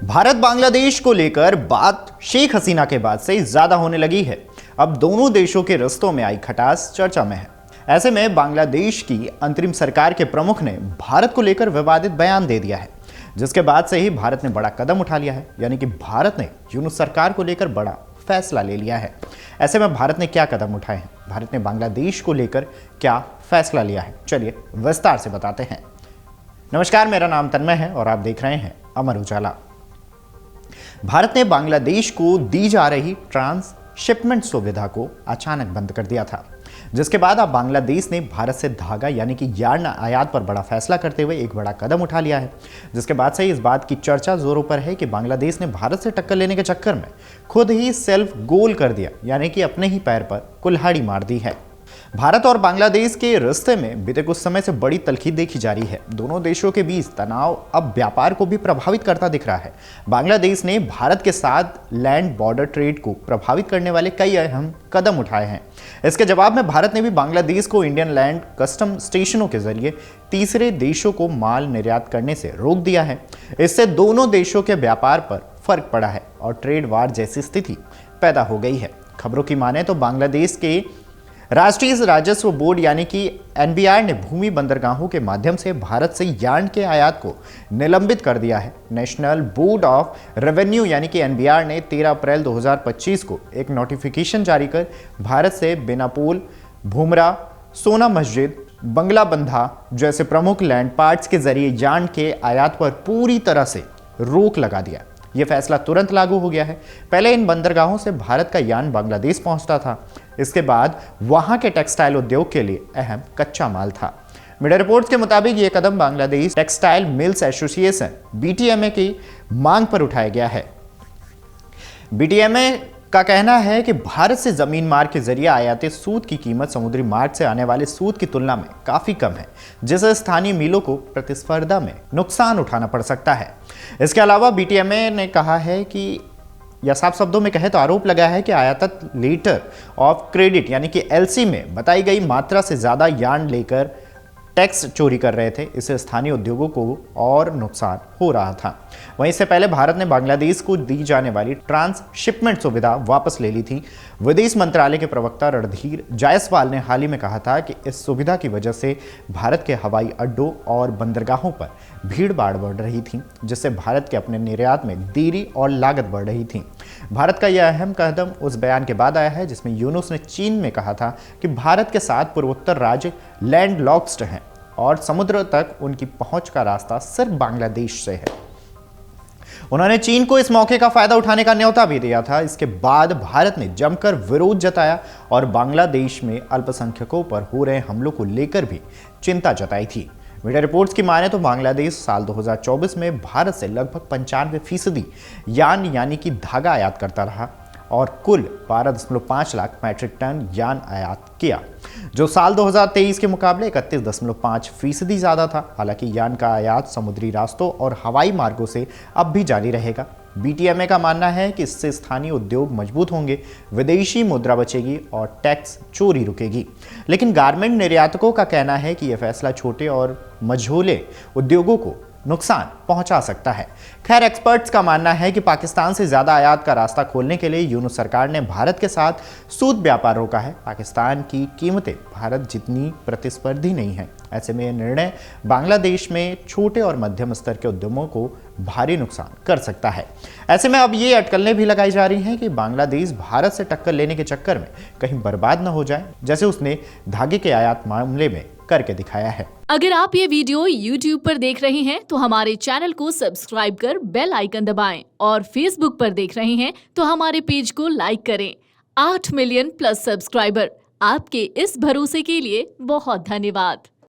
भारत बांग्लादेश को लेकर बात शेख हसीना के बाद से ज्यादा होने लगी है। अब दोनों देशों के रिश्तों में आई खटास चर्चा में है। ऐसे में बांग्लादेश की अंतरिम सरकार के प्रमुख ने भारत को लेकर विवादित बयान दे दिया है, जिसके बाद से ही भारत ने बड़ा कदम उठा लिया है। यानी कि भारत ने यूनुस सरकार को लेकर बड़ा फैसला ले लिया है। ऐसे में भारत ने क्या कदम उठाए हैं, भारत ने बांग्लादेश को लेकर क्या फैसला लिया है, चलिए विस्तार से बताते हैं। नमस्कार, मेरा नाम तन्मय है और आप देख रहे हैं अमर उजाला। भारत ने बांग्लादेश को दी जा रही ट्रांसशिपमेंट सुविधा को अचानक बंद कर दिया था, जिसके बाद अब बांग्लादेश ने भारत से धागा यानी कि यार्न आयात पर बड़ा फैसला करते हुए एक बड़ा कदम उठा लिया है। जिसके बाद से इस बात की चर्चा जोरों पर है कि बांग्लादेश ने भारत से टक्कर लेने के चक्कर में खुद ही सेल्फ गोल कर दिया, यानी कि अपने ही पैर पर कुल्हाड़ी मार दी है। भारत और बांग्लादेश के रिश्ते में बीते कुछ समय से बड़ी तल्खी देखी जा रही है। दोनों देशों के बीच तनाव अब व्यापार को भी प्रभावित करता दिख रहा है। बांग्लादेश ने भारत के साथ लैंड बॉर्डर ट्रेड को प्रभावित करने वाले कई अहम कदम उठाए हैं। इसके जवाब में भारत ने भी बांग्लादेश को इंडियन लैंड कस्टम स्टेशनों के जरिए तीसरे देशों को माल निर्यात करने से रोक दिया है। इससे दोनों देशों के व्यापार पर फर्क पड़ा है और ट्रेड वार जैसी स्थिति पैदा हो गई है। खबरों की माने तो बांग्लादेश के राष्ट्रीय राजस्व बोर्ड यानी कि एनबीआर ने भूमि बंदरगाहों के माध्यम से भारत से यार्न के आयात को निलंबित कर दिया है। नेशनल बोर्ड ऑफ रेवेन्यू यानी कि एनबीआर ने 13 अप्रैल 2025 को एक नोटिफिकेशन जारी कर भारत से बेनापोल, भूमरा, सोना मस्जिद, बंगला बंधा जैसे प्रमुख लैंड पार्ट्स के जरिए यार्न के आयात पर पूरी तरह से रोक लगा दिया। यह फैसला तुरंत लागू हो गया है। पहले इन बंदरगाहों से भारत का यार्न बांग्लादेश पहुंचता था। इसके बाद वहां के टेक्सटाइल उद्योग के लिए अहम कच्चा माल था। मीडिया रिपोर्ट्स के मुताबिक यह कदम बांग्लादेश टेक्सटाइल मिल्स एसोसिएशन बीटीएमए की मांग पर उठाया गया है। बीटीएमए का कहना है कि भारत से जमीन मार्ग के जरिए आयातित सूत की कीमत समुद्री मार्ग से आने वाले सूत की तुलना में काफी कम है, जिससे स्थानीय मिलों को प्रतिस्पर्धा में नुकसान उठाना पड़ सकता है। इसके अलावा बीटीएमए ने कहा है कि या साफ शब्दों में कहे तो आरोप लगा है कि आयातित लेटर ऑफ क्रेडिट यानी कि एलसी में बताई गई मात्रा से ज्यादा यार्न लेकर टैक्स चोरी कर रहे थे। इससे स्थानीय उद्योगों को और नुकसान हो रहा था। वहीं इससे पहले भारत ने बांग्लादेश को दी जाने वाली ट्रांसशिपमेंट सुविधा वापस ले ली थी। विदेश मंत्रालय के प्रवक्ता रणधीर जायसवाल ने हाल ही में कहा था कि इस सुविधा की वजह से भारत के हवाई अड्डों और बंदरगाहों पर भीड़ भाड़ बढ़ रही थी, जिससे भारत के अपने निर्यात में देरी और लागत बढ़ रही थी। भारत का यह अहम कदम उस बयान के बाद आया है जिसमें यूनुस ने चीन में कहा था कि भारत के साथ पूर्वोत्तर राज्य लैंड लॉक्ड हैं और समुद्र तक उनकी पहुंच का रास्ता सिर्फ बांग्लादेश से है। उन्होंने चीन को इस मौके का फायदा उठाने का न्योता भी दिया था। इसके बाद भारत ने जमकर विरोध जताया और बांग्लादेश में अल्पसंख्यकों पर हो रहे हमलों को लेकर भी चिंता जताई थी। मीडिया रिपोर्ट्स की माने तो बांग्लादेश साल 2024 में भारत से लगभग 95% यार्न यानी कि धागा आयात करता रहा और कुल 12.5 लाख मैट्रिक टन यार्न आयात किया, जो साल 2023 के मुकाबले 31.5% ज़्यादा था। हालांकि यार्न का आयात समुद्री रास्तों और हवाई मार्गों से अब भी जारी रहेगा। बीटीएमए का मानना है कि इससे स्थानीय उद्योग मजबूत होंगे, विदेशी मुद्रा बचेगी और टैक्स चोरी रुकेगी। लेकिन गारमेंट निर्यातकों का कहना है कि यह फैसला छोटे और मझोले उद्योगों को नुकसान पहुंचा सकता है। खैर, एक्सपर्ट्स का मानना है कि पाकिस्तान से ज्यादा आयात का रास्ता खोलने के लिए यूनुस सरकार ने भारत के साथ सूत व्यापार रोका है। पाकिस्तान की कीमतें भारत जितनी प्रतिस्पर्धी नहीं है। ऐसे में यह निर्णय बांग्लादेश में छोटे और मध्यम स्तर के उद्यमों को भारी नुकसान कर सकता है। ऐसे में अब ये अटकलें भी लगाई जा रही हैं कि बांग्लादेश भारत से टक्कर लेने के चक्कर में कहीं बर्बाद न हो जाए, जैसे उसने धागे के आयात मामले में करके दिखाया है। अगर आप ये वीडियो YouTube पर देख रहे हैं तो हमारे चैनल को सब्सक्राइब कर बेल आइकन दबाएं और Facebook पर देख रहे हैं तो हमारे पेज को लाइक करें। 8 मिलियन प्लस सब्सक्राइबर, आपके इस भरोसे के लिए बहुत धन्यवाद।